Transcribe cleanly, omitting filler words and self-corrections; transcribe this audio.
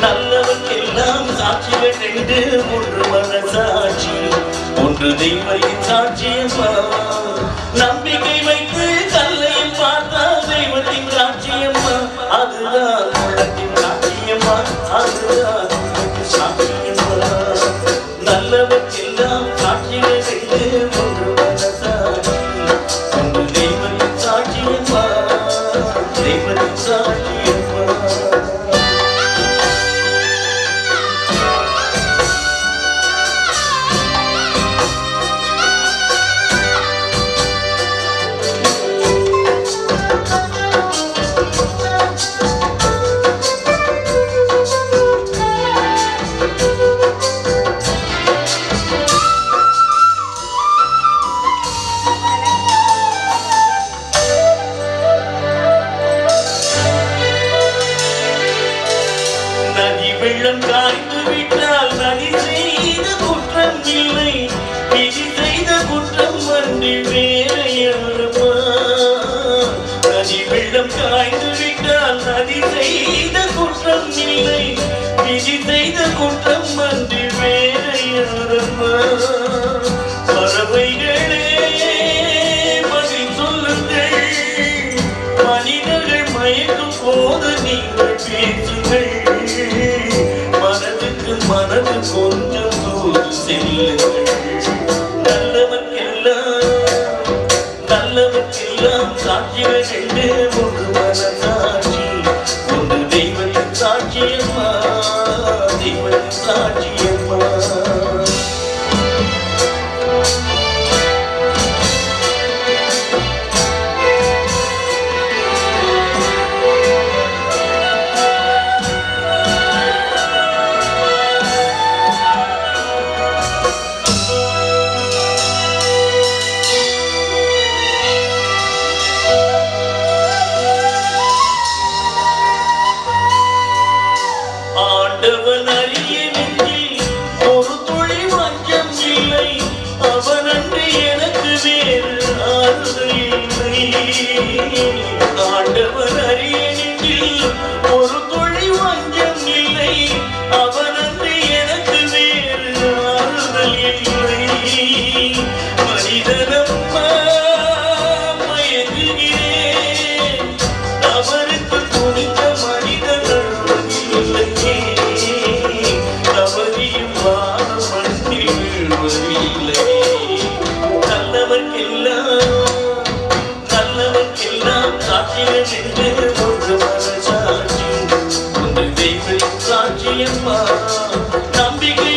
நல்லவர்க்கெல்லாம் சாட்சிகள் ரெண்டு, ஒன்று மனசாட்சி, ஒன்று தெய்வத்தின் சாட்சியம்மா. நம்பிக்கை வைத்து கல்லையும் பார்த்தா தெய்வத்தின் சாட்சியம்மா. அதுதான் உள்ளத்தின் சாட்சியம்மா, அதுதான் சாட்சியம்மா. நல்லவர்க்கெல்லாம் சாட்சிகள் ரெண்டு, ஒன்று மனசாட்சி, ஒன்று தெய்வத்தின் சாட்சியம்மா, தெய்வத்தின் சாட்சியம்மா. வெள்ளம் காய்ந்து விட்டால் நதி செய்த குற்றம் இல்லை, விதி செய்த குற்றம் வந்து வேற யாரம்மா. நதி வெள்ளம் காய்ந்து விட்டால் நதி செய்த குற்றம் இல்லை, விதி செய்த குற்றம் வந்து வேற யாரம்மா. பறவைகளே பதில் சொல்லுங்கள், மனிதர்கள் மயக்கும் போது நீங்கள் பேசுங்கள். மனது கொஞ்சம் தூது செல்லுங்கள். நல்லவர்க்கெல்லாம் சாட்சிகள் ரெண்டு, ஒன்று மனசாட்சி, ஒன்று தெய்வத்தின் சாட்சியம்மா, தெய்வத்தின் சாட்சியம்மா. ஆண்டவன் அறிய நெஞ்சில் ஒரு துளி வஞ்சம் இல்லை, அவனன்று எனக்கு வேறு ஆறுதல் இல்லை. ஆண்டவன் அறிய நெஞ்சில் ஒரு துளி வஞ்சம் இல்லை, அவனன்று எனக்கு வேறு ஆறுதல் இல்லை. மனிதனம்மா மயங்குகிறேன், அவருக்கு துணிந்த மனிதன் இல்லையே. நல்லவர்க்கெல்லாம் சாட்சிகள் என்று, ஒன்று மனசாட்சி, ஒன்று தெய்வத்தின் சாட்சியம்மா. நம்பிக்கை